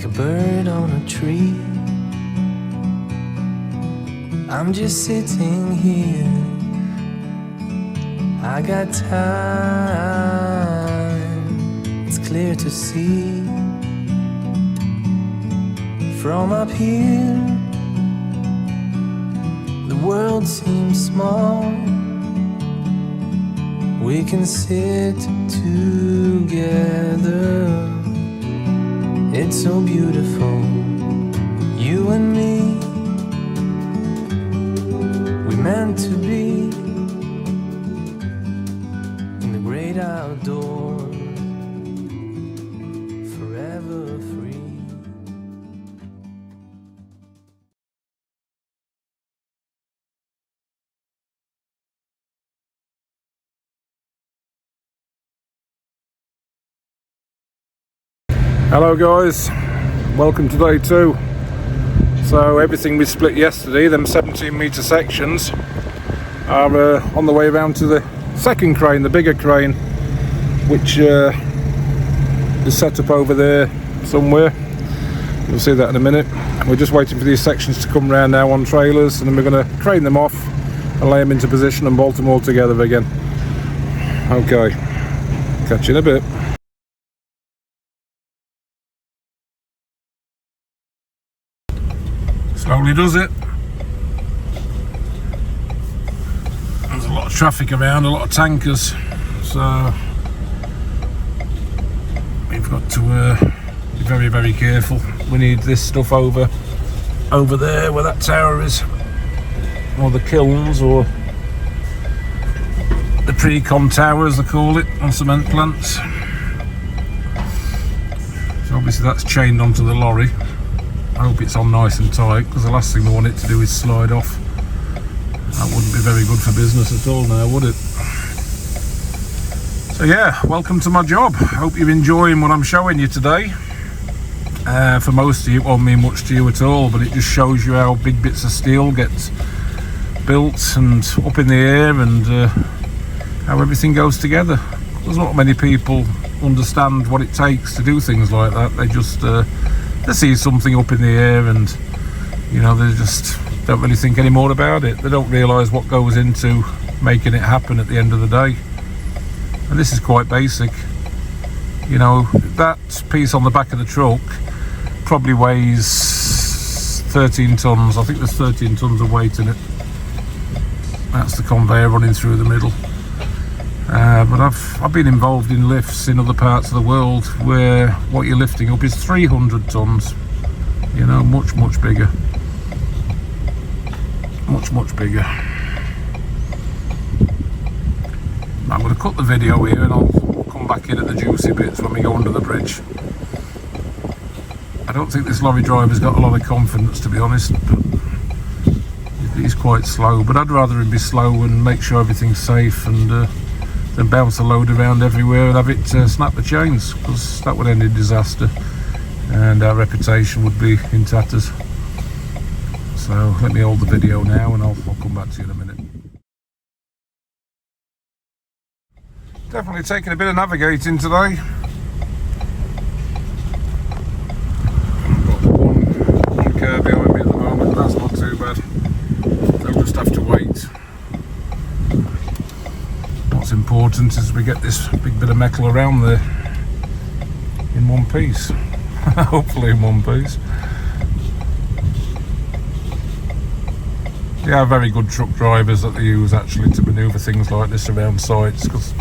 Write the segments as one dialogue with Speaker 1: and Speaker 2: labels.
Speaker 1: a bird on a tree. I'm just sitting here. I got time, it's clear to see. From up here, the world seems small. We can sit together. It's so beautiful, you and me. We're meant to be in the great outdoors, forever free.
Speaker 2: Hello guys, welcome to day 2. So everything we split yesterday, them 17-metre sections, are on the way around to the second crane, the bigger crane, which is set up over there somewhere. You'll see that in a minute. We're just waiting for these sections to come round now on trailers, and then we're going to crane them off and lay them into position and bolt them all together again. Okay, catch you in a bit. Slowly does it. There's a lot of traffic around, a lot of tankers, so we've got to be very, very careful. We need this stuff over there where that tower is, or the kilns, or the pre-con tower as they call it on cement plants. So obviously that's chained onto the lorry. I hope it's on nice and tight, because the last thing we want it to do is slide off. That wouldn't be very good for business at all now, would it? So yeah, welcome to my job. Hope you're enjoying what I'm showing you today. For most of you, it won't mean much to you at all, but it just shows you how big bits of steel get built and up in the air, and how everything goes together. There's not many people understand what it takes to do things like that. They just they see something up in the air and, you know, they just don't really think any more about it. They don't realise what goes into making it happen at the end of the day. And this is quite basic. You know, that piece on the back of the truck probably weighs 13 tonnes. I think there's 13 tonnes of weight in it. That's the conveyor running through the middle. But I've been involved in lifts in other parts of the world where what you're lifting up is 300 tonnes. You know, much, much bigger. Much, much bigger. I'm going to cut the video here and I'll come back in at the juicy bits when we go under the bridge. I don't think this lorry driver's got a lot of confidence, to be honest, but he's quite slow. But I'd rather him be slow and make sure everything's safe, and then bounce the load around everywhere and have it snap the chains, because that would end in disaster and our reputation would be in tatters. So let me hold the video now and I'll come back to you in a minute. Definitely taking a bit of navigating today. Got one car behind me at the moment, that's not too bad. They'll just have to wait. What's important is we get this big bit of metal around there in one piece. Hopefully in one piece. They are very good truck drivers that they use actually to manoeuvre things like this around sites, because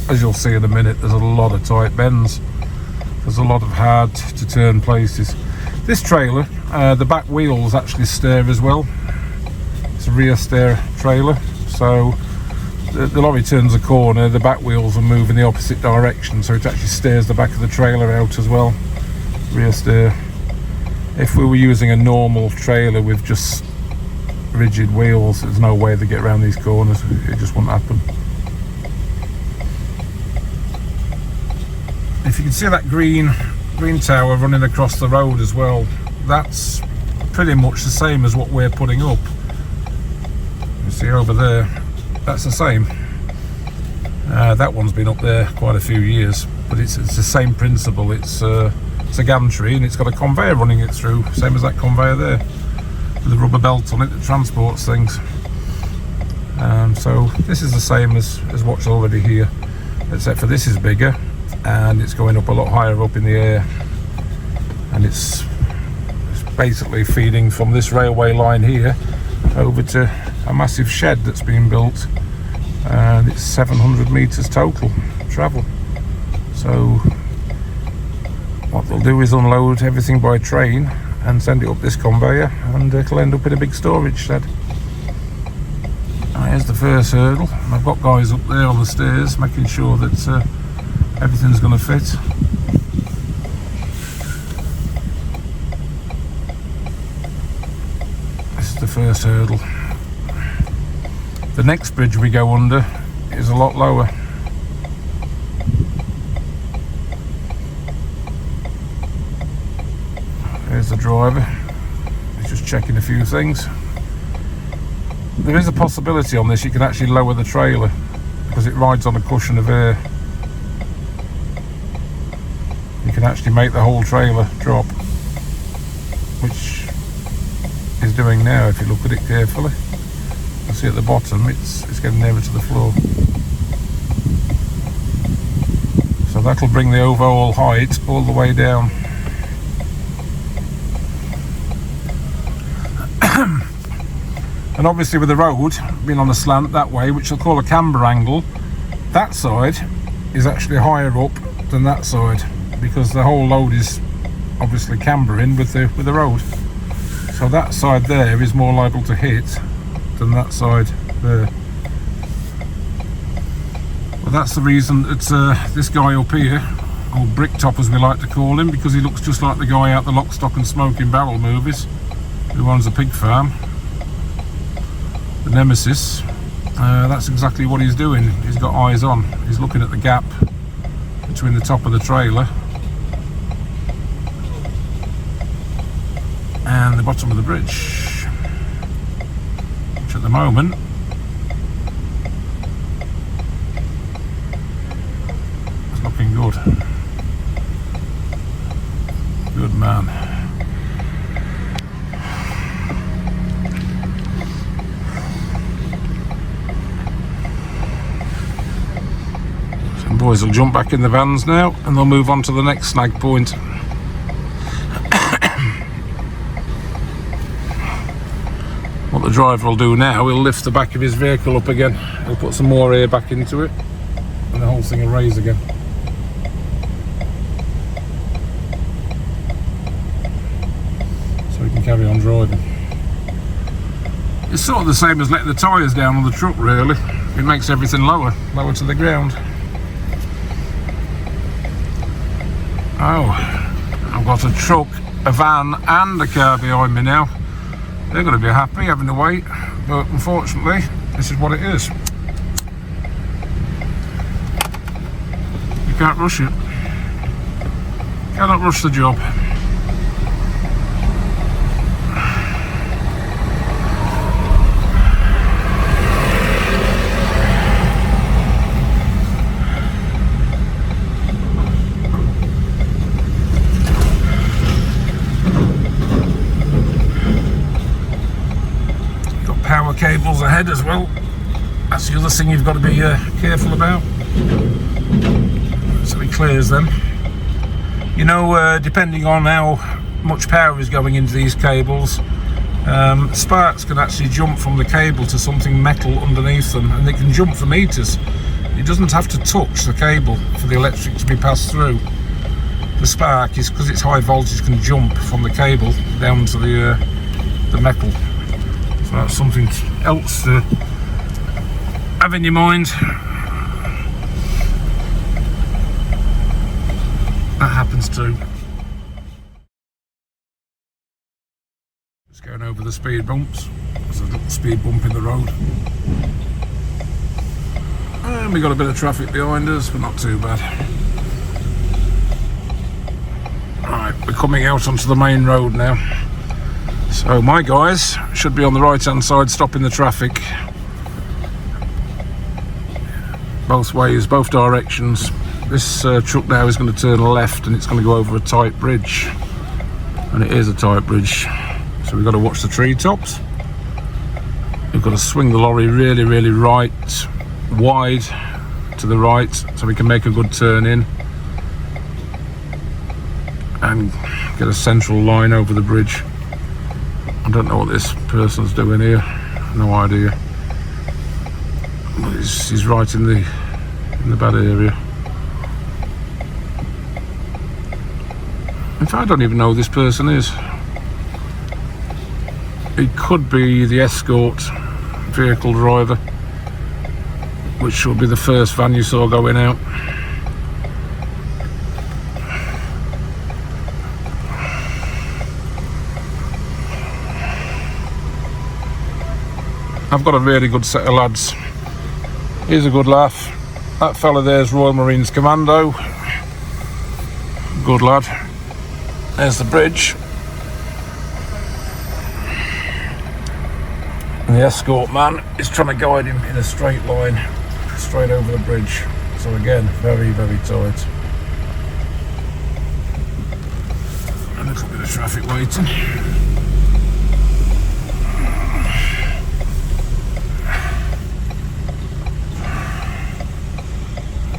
Speaker 2: as you'll see in a minute, there's a lot of tight bends. There's a lot of hard to turn places. This trailer, the back wheels actually steer as well. It's a rear steer trailer, so the lorry turns a corner, the back wheels will move in the opposite direction, so it actually steers the back of the trailer out as well. Rear steer. If we were using a normal trailer with just rigid wheels, there's no way they get around these corners. It just wouldn't happen. If you can see that green tower running across the road as well, that's pretty much the same as what we're putting up. You see over there, that's the same. That one's been up there quite a few years, but it's the same principle. It's It's a gantry and it's got a conveyor running it through, same as that conveyor there, with a rubber belt on it that transports things. So this is the same as what's already here, except for this is bigger and it's going up a lot higher up in the air, and it's basically feeding from this railway line here over to a massive shed that's being built, and it's 700 meters total travel. So what they'll do is unload everything by train and send it up this conveyor, and it'll end up in a big storage shed. Here's the first hurdle. I've got guys up there on the stairs making sure that everything's going to fit. This is the first hurdle. The next bridge we go under is a lot lower. There's the driver. He's just checking a few things. There is a possibility on this you can actually lower the trailer because it rides on a cushion of air. You can actually make the whole trailer drop, which is doing now if you look at it carefully. You see at the bottom it's getting nearer to the floor. So that'll bring the overall height all the way down. And obviously with the road being on a slant that way, which I'll call a camber angle, that side is actually higher up than that side because the whole load is obviously cambering with the road. So that side there is more liable to hit than that side there. Well, that's the reason that this guy up here, or Bricktop as we like to call him, because he looks just like the guy out the Lock, Stock and Smoking Barrel movies who owns a pig farm. The Nemesis, that's exactly what he's doing. He's got eyes on. He's looking at the gap between the top of the trailer and the bottom of the bridge, which at the moment is looking good. Good man. Boys will jump back in the vans now and they'll move on to the next snag point. What the driver will do now, he'll lift the back of his vehicle up again. He'll put some more air back into it and the whole thing will raise again. So he can carry on driving. It's sort of the same as letting the tyres down on the truck really. It makes everything lower to the ground. Oh, I've got a truck, a van and a car behind me now. They're going to be happy having to wait, but unfortunately this is what it is. You can't rush it. Cannot rush the job. Power cables ahead as well. That's the other thing you've got to be careful about. So he clears them. You know, depending on how much power is going into these cables, sparks can actually jump from the cable to something metal underneath them, and they can jump for meters. It doesn't have to touch the cable for the electric to be passed through. The spark is, because it's high voltage, can jump from the cable down to the metal. So that's something else to have in your mind. That happens too. Just going over the speed bumps. There's a little speed bump in the road. And we got a bit of traffic behind us, but not too bad. Right, we're coming out onto the main road now. So my guys should be on the right hand side stopping the traffic. Both ways, both directions. this truck now is going to turn left and it's going to go over a tight bridge, and it is a tight bridge, so we've got to watch the treetops. We've got to swing the lorry really, really wide to the right, so we can make a good turn in and get a central line over the bridge. I don't know what this person's doing here, no idea. He's right in the bad area. In fact, I don't even know who this person is. He could be the escort vehicle driver, which will be the first van you saw going out. I've got a really good set of lads. Here's a good laugh. That fella there's Royal Marines Commando. Good lad. There's the bridge. And the escort man is trying to guide him in a straight line, straight over the bridge. So again, very, very tight. A little bit of traffic waiting.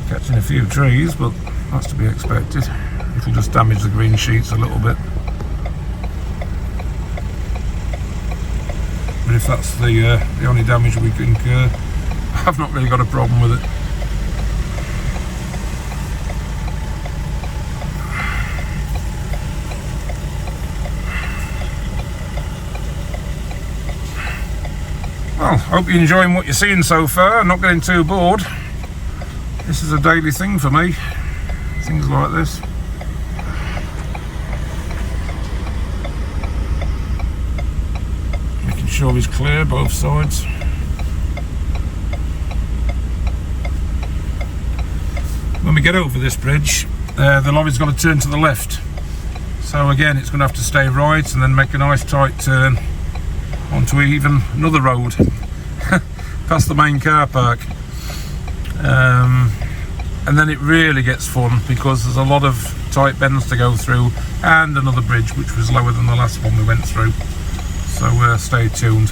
Speaker 2: Catching a few trees, but that's to be expected. It'll just damage the green sheets a little bit. But if that's the only damage we can incur, I've not really got a problem with it. Well, hope you're enjoying what you're seeing so far, not getting too bored. This is a daily thing for me, things like this. Making sure he's clear both sides. When we get over this bridge, the lorry's got to turn to the left. So again, it's going to have to stay right and then make a nice tight turn onto even another road, past the main car park. And then it really gets fun because there's a lot of tight bends to go through and another bridge which was lower than the last one we went through. So stay tuned.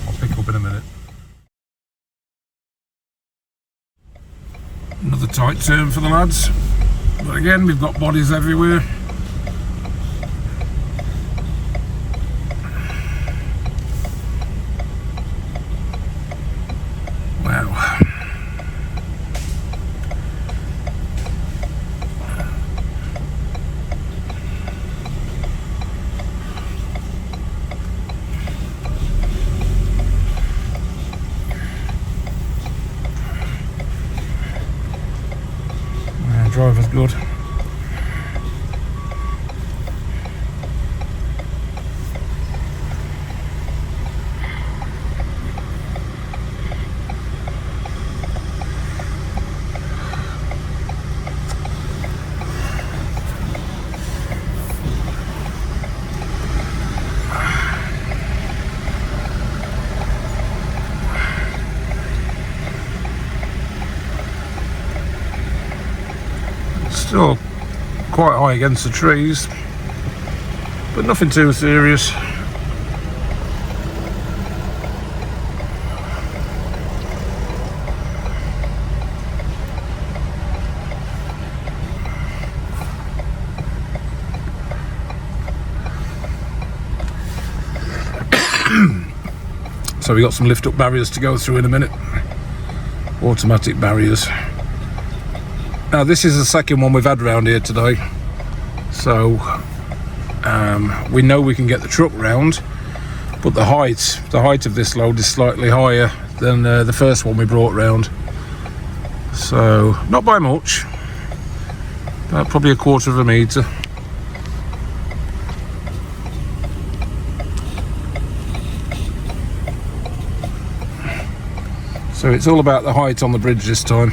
Speaker 2: I'll pick up in a minute. Another tight turn for the lads. But again, we've got bodies everywhere. Wow. Driver's good. Still quite high against the trees, but nothing too serious. So we got some lift up barriers to go through in a minute. Automatic barriers. Now this is the second one we've had around here today, so we know we can get the truck round, but the height of this load is slightly higher than the first one we brought round. So not by much, about probably 1/4 metre. So it's all about the height on the bridge this time.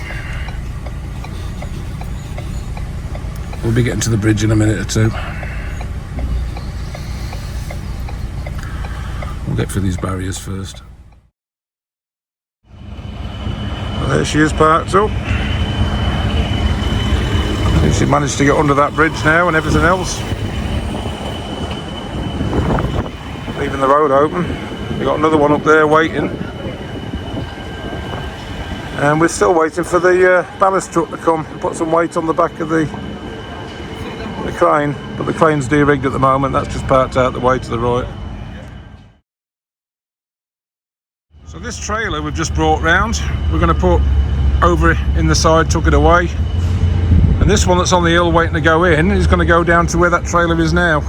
Speaker 2: We'll be getting to the bridge in a minute or two. We'll get through these barriers first. Well, there she is parked up. She managed to get under that bridge now and everything else. Leaving the road open. We've got another one up there waiting. And we're still waiting for the ballast truck to come and put some weight on the back of the crane. But the crane's de-rigged at the moment. That's just parked out the way to the right. So this trailer we've just brought round, we're going to put over in the side, tuck it away. And this one that's on the hill waiting to go in is going to go down to where that trailer is now.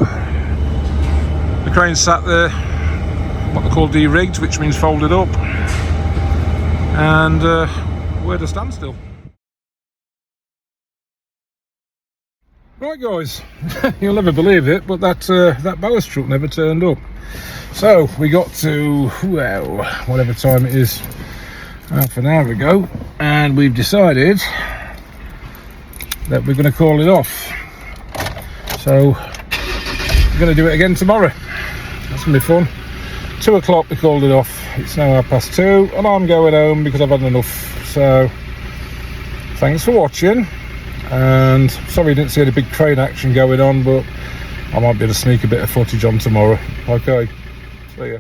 Speaker 2: The crane's sat there, what they call de-rigged, which means folded up. And we're at a standstill. Right guys, you'll never believe it, but that ballast truck never turned up. So we got to, well, whatever time it is, half an hour ago, and we've decided that we're going to call it off. So we're going to do it again tomorrow. That's going to be fun. 2 o'clock we called it off. It's now 2:30 and I'm going home because I've had enough. So thanks for watching, and sorry you didn't see any big crane action going on, but I might be able to sneak a bit of footage on tomorrow. Okay, see ya.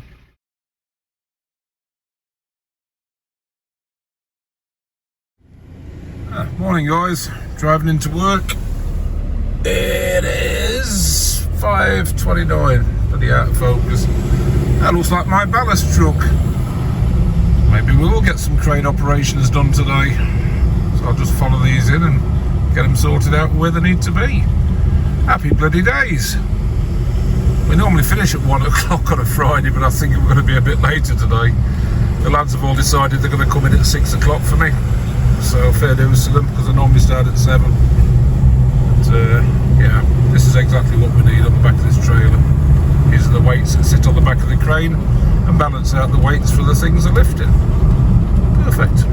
Speaker 2: Morning guys, driving into work. It is 5:29, bloody out of focus. That looks like my ballast truck. Maybe we'll get some crane operations done today. So I'll just follow these in and get them sorted out where they need to be. Happy bloody days. We normally finish at 1 o'clock on a Friday, but I think we're going to be a bit later today. The lads have all decided they're going to come in at 6 o'clock for me. So fair dues to them, because I normally start at 7. But yeah, this is exactly what we need on the back of this trailer. These are the weights that sit on the back of the crane and balance out the weights for the things they're lifting. Perfect.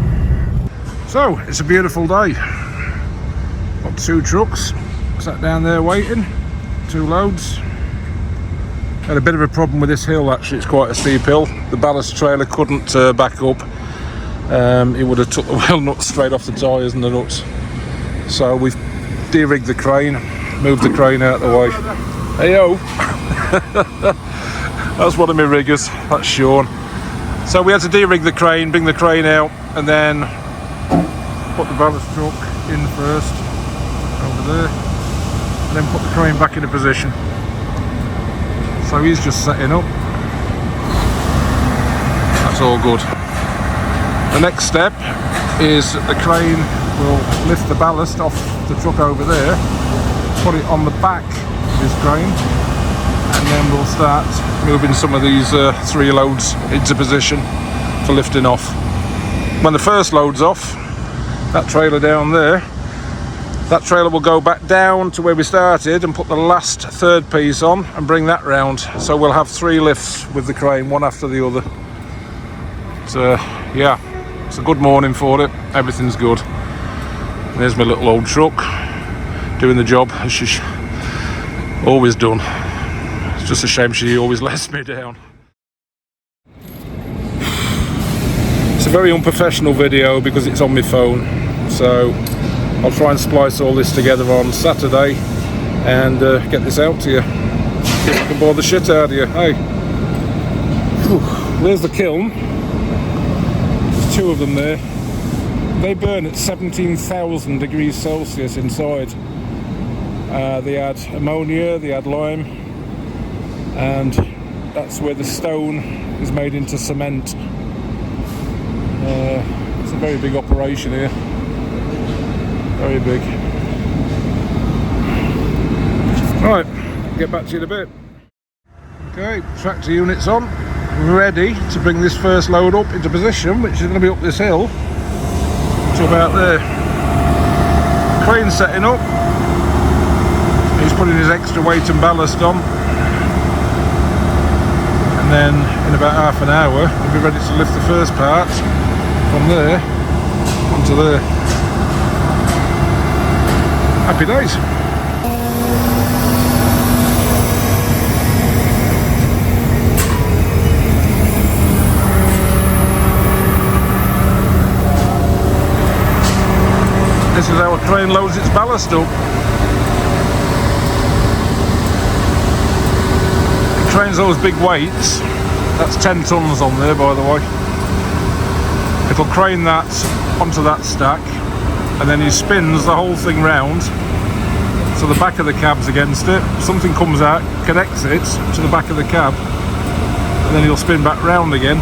Speaker 2: So it's a beautiful day. Got 2 trucks sat down there waiting, 2 loads. Had a bit of a problem with this hill actually. It's quite a steep hill. The ballast trailer couldn't back up. It would have took the wheel nuts straight off the tyres and the nuts. So we've de-rigged the crane, moved the crane out of the way. Hey-o! That's one of my riggers, that's Sean. So we had to de-rig the crane, bring the crane out, and then put the ballast truck in first, over there, and then put the crane back into position. So he's just setting up. That's all good. The next step is that the crane will lift the ballast off the truck over there, put it on the back of his crane, and then we'll start moving some of these 3 loads into position for lifting off. When the first load's off, that trailer down there, that trailer will go back down to where we started and put the last 3rd piece on and bring that round. So we'll have 3 lifts with the crane, one after the other. So yeah, it's a good morning for it. Everything's good. And there's my little old truck doing the job as she's always done. It's just a shame she always lets me down. It's a very unprofessional video because it's on my phone, so I'll try and splice all this together on Saturday and get this out to you. See if I can bore the shit out of you. Hey, there's the kiln. There's 2 of them there. They burn at 17,000 degrees Celsius inside. They had ammonia, they had lime, and that's where the stone is made into cement. It's a very big operation here. Very big. Right, get back to you in a bit. Okay, tractor unit's on. Ready to bring this first load up into position, which is going to be up this hill to about there. Crane setting up. He's putting his extra weight and ballast on. And then in about half an hour we'll be ready to lift the first part from there onto there. Happy days. This is how a crane loads its ballast up. trains those big weights, that's 10 tons on there by the way. It'll crane that onto that stack, and then he spins the whole thing round, so the back of the cab's against it. Something comes out, connects it to the back of the cab, and then he'll spin back round again,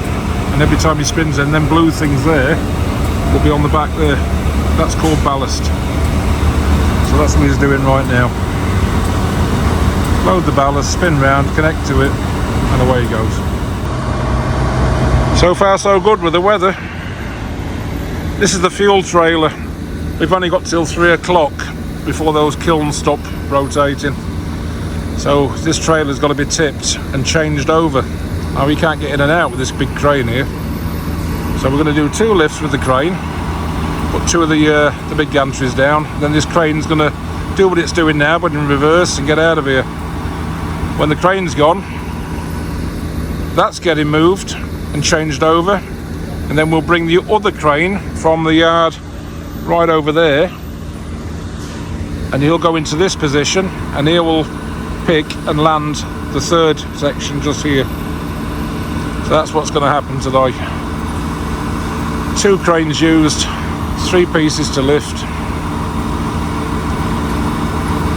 Speaker 2: and every time he spins in, them blue things there will be on the back there. That's called ballast. So that's what he's doing right now. Load the ballast, spin round, connect to it, and away he goes. So far so good with the weather. This is the fuel trailer. We've only got till 3 o'clock before those kilns stop rotating. So this trailer's got to be tipped and changed over. Now we can't get in and out with this big crane here. So we're going to do 2 lifts with the crane, put 2 of the big gantries down. Then this crane's going to do what it's doing now, but in reverse, and get out of here. When the crane's gone, that's getting moved and changed over, and then we'll bring the other crane from the yard right over there, and he'll go into this position, and he will pick and land the 3rd section just here. So that's what's going to happen today. 2 cranes used, 3 pieces to lift.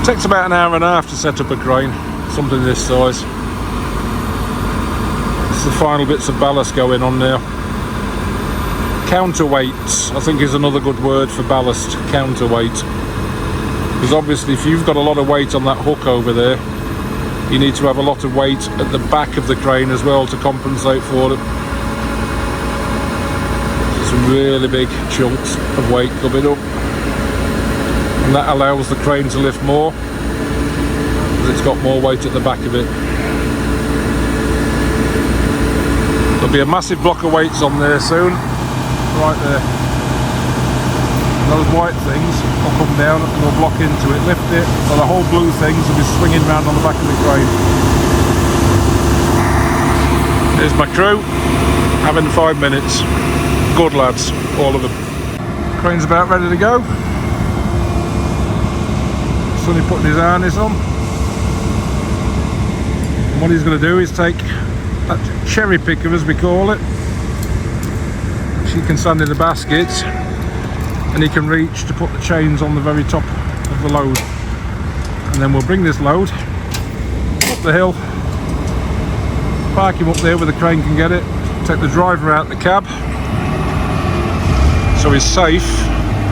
Speaker 2: Takes about an hour and a half to set up a crane, something this size. This is the final bits of ballast going on now. Counterweights, I think, is another good word for ballast. Counterweight. Because obviously if you've got a lot of weight on that hook over there, you need to have a lot of weight at the back of the crane as well to compensate for it. Some really big chunks of weight coming up, and that allows the crane to lift more because it's got more weight at the back of it. There'll be a massive block of weights on there soon, right there. And those white things will come down and they'll block into it, lift it, and the whole blue things will be swinging around on the back of the crane. Here's my crew, having 5 minutes. Good lads, all of them. Crane's about ready to go. Sonny putting his harness on. And what he's going to do is take that cherry picker, as we call it. She can stand in the basket, and he can reach to put the chains on the very top of the load. And then we'll bring this load up the hill, park him up there where the crane can get it, take the driver out the cab so he's safe,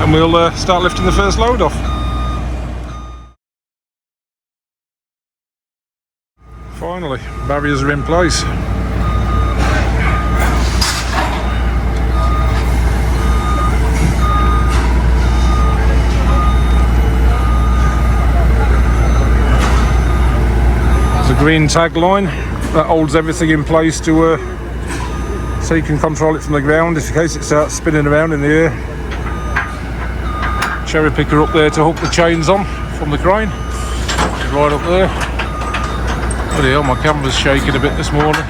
Speaker 2: and we'll start lifting the first load off. Finally, barriers are in place. Green tag line that holds everything in place to so you can control it from the ground in case it starts spinning around in the air. Cherry picker up there to hook the chains on from the crane, right up there. Bloody hell, my camera's shaking a bit this morning.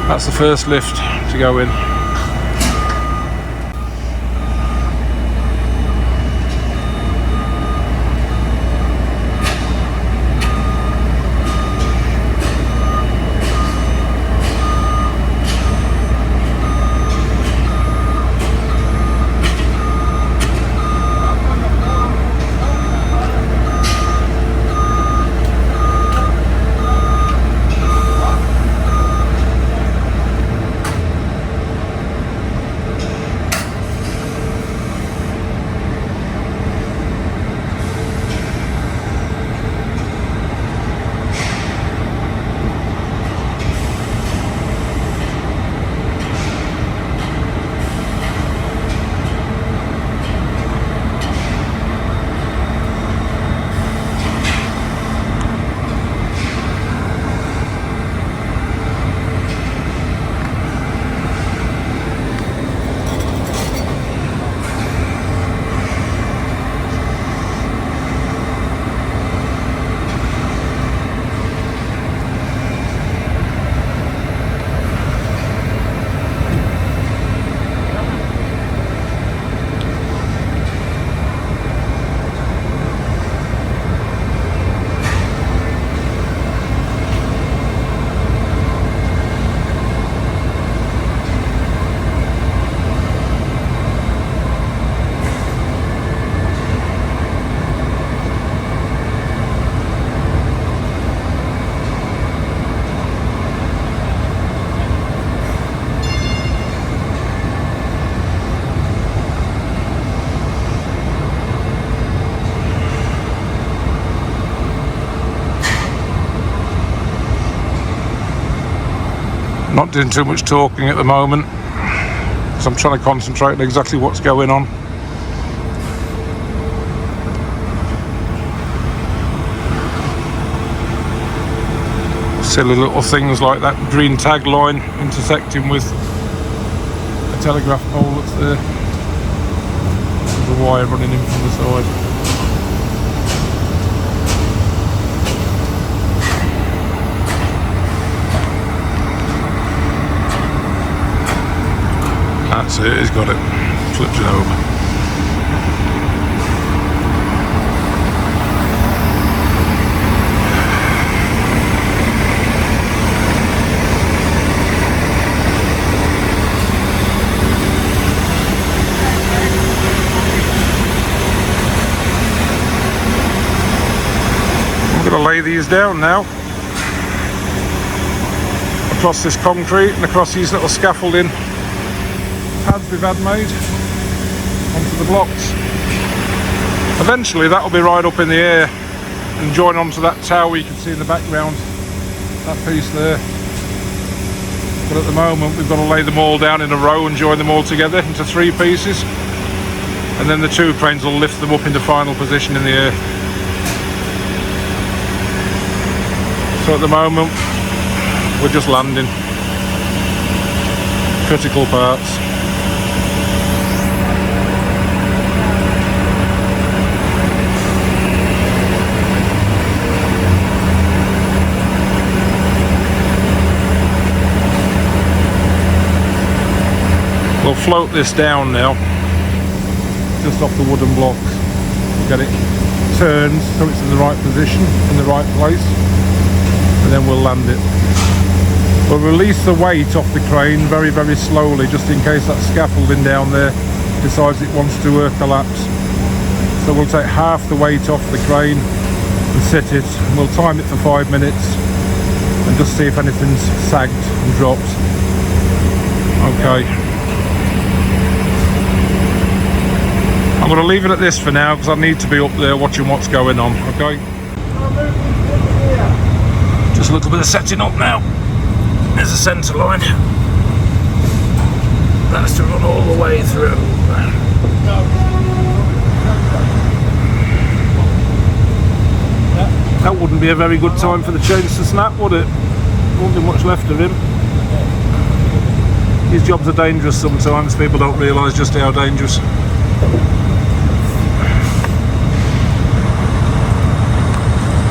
Speaker 2: That's the first lift to go in. Not doing too much talking at the moment, because I'm trying to concentrate on exactly what's going on. Silly little things like that green tag line intersecting with a telegraph pole that's there. There's a wire running in from the side. That's it, he's got it. Flipped it over. I'm going to lay these down now. Across this concrete and across these little scaffolding pads we've had made onto the blocks. Eventually that'll be right up in the air and join onto that tower you can see in the background, that piece there. But at the moment we've got to lay them all down in a row and join them all together into 3 pieces, and then the 2 cranes will lift them up into final position in the air. So at the moment we're just landing critical parts. We'll float this down now, just off the wooden blocks. We'll get it turned so it's in the right position, in the right place, and then we'll land it. We'll release the weight off the crane very, very slowly, just in case that scaffolding down there decides it wants to collapse. So we'll take half the weight off the crane and sit it, and we'll time it for 5 minutes and just see if anything's sagged and dropped. Okay. I'm going to leave it at this for now because I need to be up there watching what's going on, okay? Just a little bit of setting up now. There's a centre line. That's to run all the way through. That wouldn't be a very good time for the chains to snap, would it? Wouldn't be much left of him. These jobs are dangerous sometimes, people don't realise just how dangerous.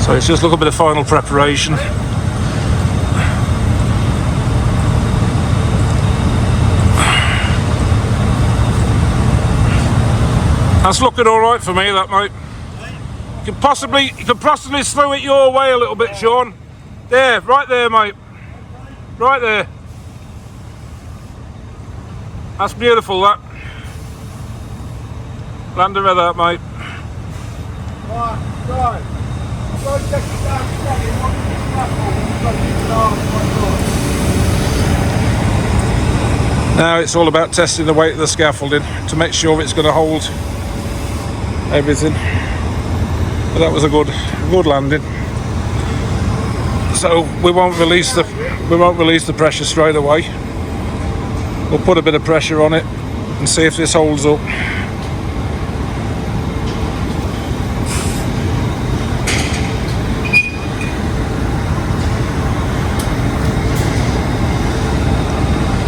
Speaker 2: So it's just a little bit of final preparation. That's looking all right for me, that mate. You can possibly slow it your way a little bit, Sean. There, right there, mate. Right there. That's beautiful, that. Land her that, mate. Right. Now it's all about testing the weight of the scaffolding to make sure it's going to hold everything. But that was a good landing. So we won't release the pressure straight away. We'll put a bit of pressure on it and see if this holds up.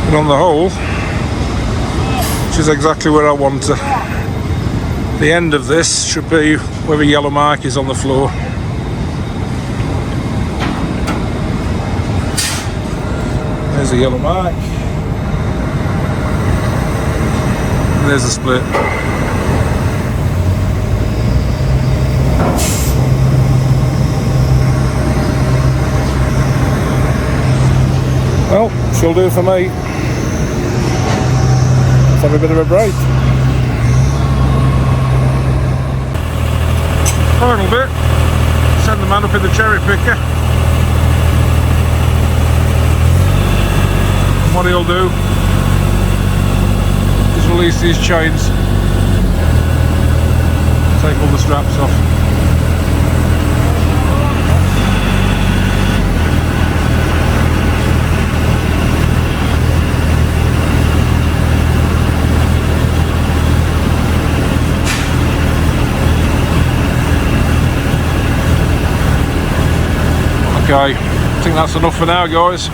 Speaker 2: And on the whole, which is exactly where I want to. The end of this should be where a yellow mark is on the floor. There's a yellow mark. And there's a split. Well, she'll do for me. Let's have a bit of a break. Final bit. Send the man up in the cherry picker. And what he'll do is release these chains. Take all the straps off. Okay, I think that's enough for now, guys.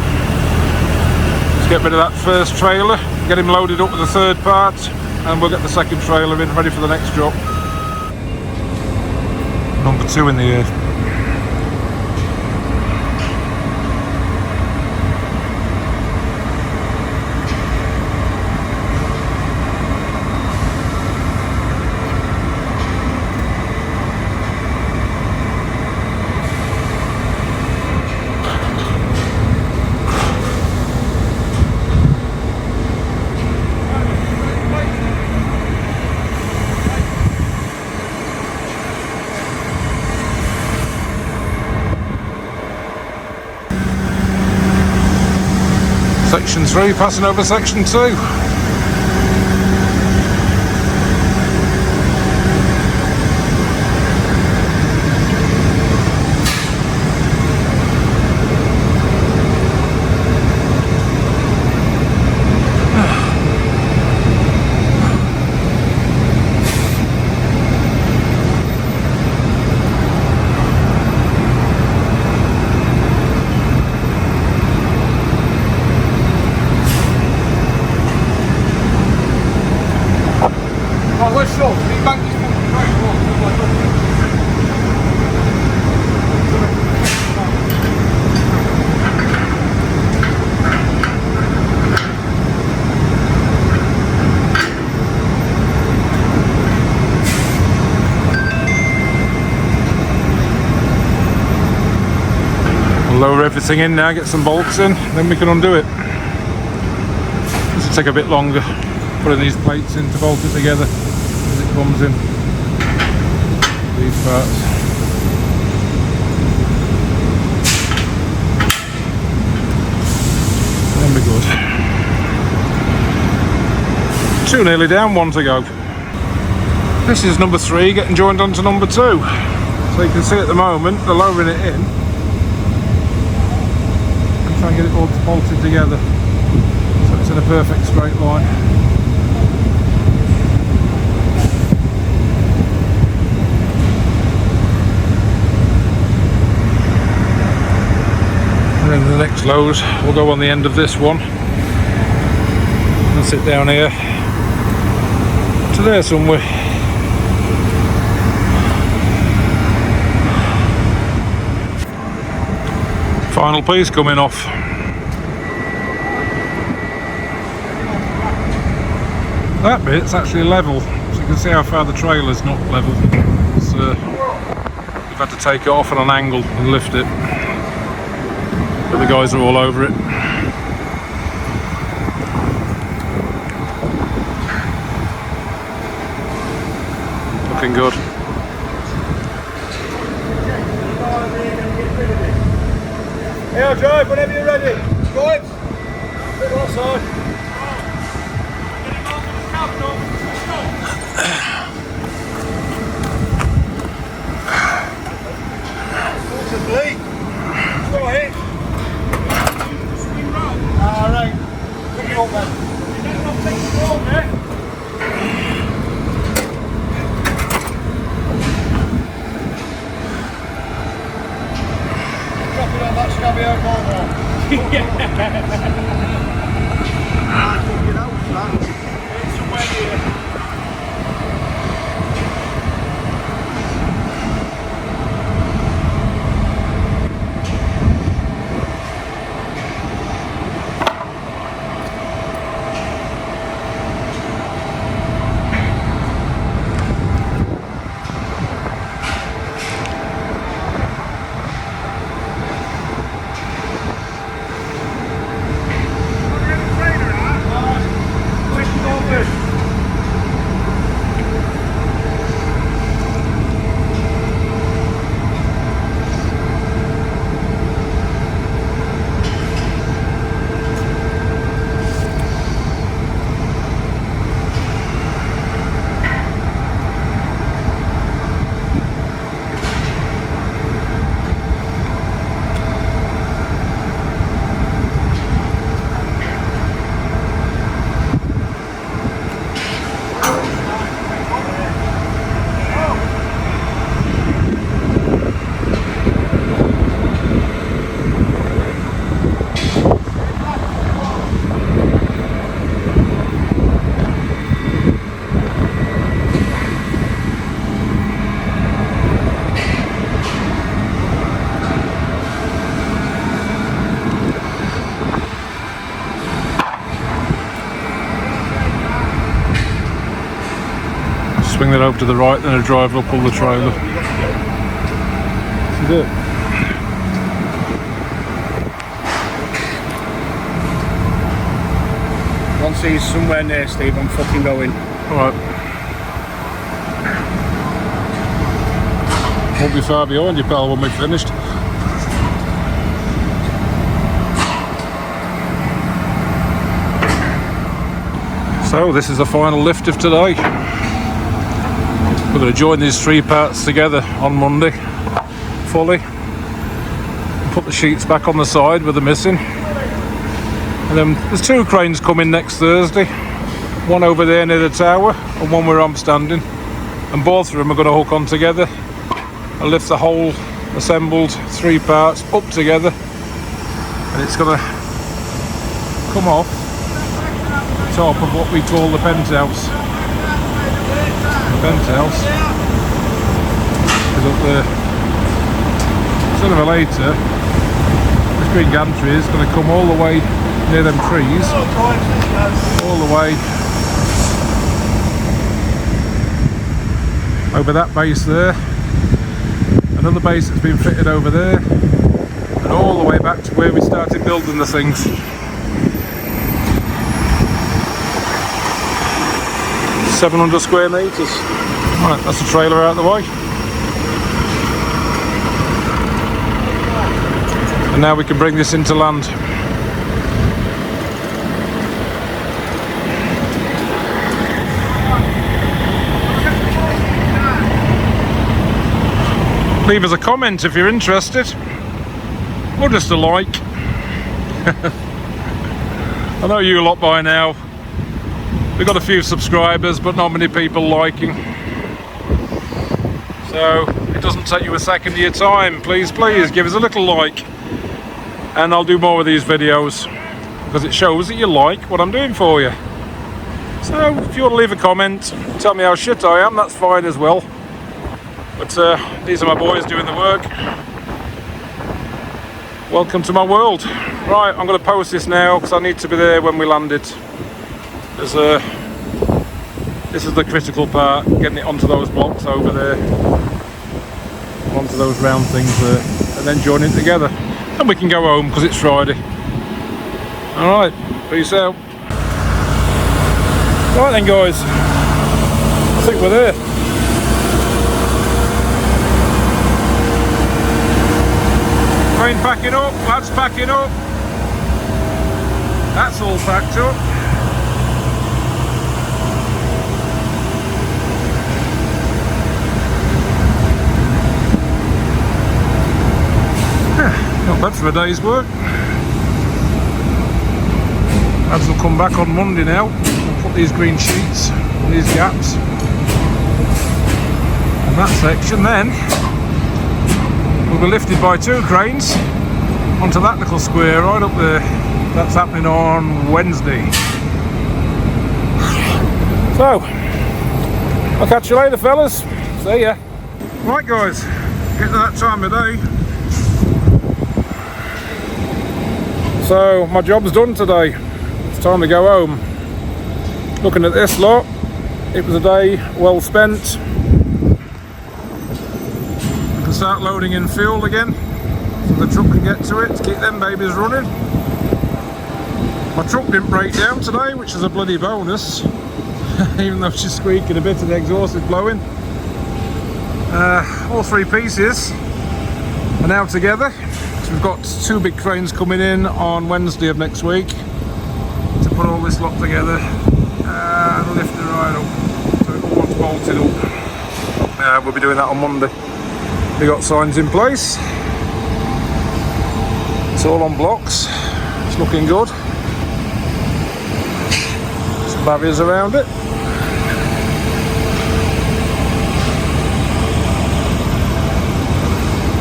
Speaker 2: Let's get rid of that first trailer, get him loaded up with the third part, and we'll get the second trailer in ready for the next job. Number 2 in the air. Section 3 passing over section 2. Lower everything in now, get some bolts in, then we can undo it. This will take a bit longer, putting these plates in to bolt it together as it comes in. These parts. Then we're good. 2 nearly down, 1 to go. This is number 3 getting joined onto number 2. So you can see at the moment they're lowering it in. Try and get it all bolted together so it's in a perfect straight line. And then the next load will go on the end of this one and sit down here to there somewhere. Final piece coming off. That bit's actually level, so you can see how far the trailer's not level. So we've had to take it off at an angle and lift it. But the guys are all over it. Looking good.
Speaker 3: Hey, I'll drive whenever you're ready. Go in. Bit outside. What's the bleed? Go ahead. Alright. Bring it up then. You better not take the road there. That scabby out all there. I took it out, man. It's somewhere here.
Speaker 2: bring that over to the right, then a driver will pull the trailer. This is it.
Speaker 3: Once he's somewhere near Steve, I'm fucking going.
Speaker 2: Alright. Won't be far behind you, pal, when we've finished. So this is the final lift of today. We're going to join these 3 parts together on Monday, fully. Put the sheets back on the side with the missing. And then there's 2 cranes coming next Thursday. One over there near the tower and one where I'm standing. And both of them are going to hook on together and lift the whole assembled 3 parts up together. And it's going to come off the top of what we call the penthouse. The penthouse is up there. Sooner or later, this green gantry is going to come all the way near them trees, all the way over that base there, another base that's been fitted over there, and all the way back to where we started building the things. .700 square metres. Right, that's the trailer out of the way. And now we can bring this into land. Leave us a comment if you're interested, or just a like. I know you lot by now. We've got a few subscribers, but not many people liking. So it doesn't take you a second of your time. Please give us a little like, and I'll do more of these videos because it shows that you like what I'm doing for you. So if you want to leave a comment, tell me how shit I am, that's fine as well. But these are my boys doing the work. Welcome to my world. Right, I'm going to post this now because I need to be there when we land it. This is the critical part, getting it onto those blocks over there, onto those round things there, and then joining it together. And we can go home because it's Friday. Alright, peace out. Right then guys, I think we're there. Crane packing up, lads packing up. That's all packed up. Not bad for a day's work. Lads will come back on Monday now. We'll put these green sheets in these gaps. And that section then will be lifted by 2 cranes onto that little square right up there. That's happening on Wednesday. So, I'll catch you later fellas. See ya. Right guys, getting to that time of day. So my job's done today. It's time to go home. Looking at this lot, it was a day well spent. We can start loading in fuel again so the truck can get to it to keep them babies running. My truck didn't break down today, which is a bloody bonus. Even though she's squeaking a bit and the exhaust is blowing. All 3 pieces are now together. So we've got 2 big cranes coming in on Wednesday of next week to put all this lot together and lift it right up so it all bolted up. We'll be doing that on Monday. We got signs in place. It's all on blocks. It's looking good. Some barriers around it.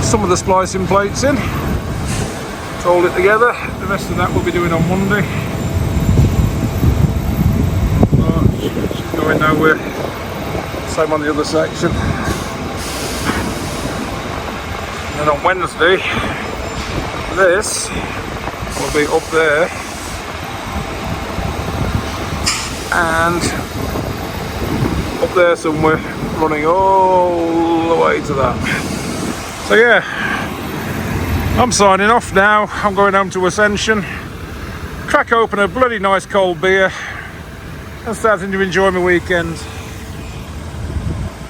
Speaker 2: Some of the splicing plates in. Hold it together. The rest of that we'll be doing on Monday. It's going nowhere. Same on the other section. And then on Wednesday, this will be up there and up there somewhere. running all the way to that. So yeah, I'm signing off now. I'm going home to Ascension, crack open a bloody nice cold beer and starting to enjoy my weekend.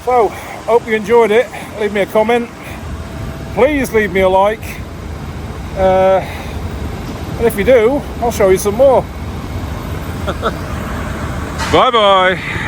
Speaker 2: So, hope you enjoyed it. Leave me a comment. Please leave me a like. And if you do, I'll show you some more. Bye bye.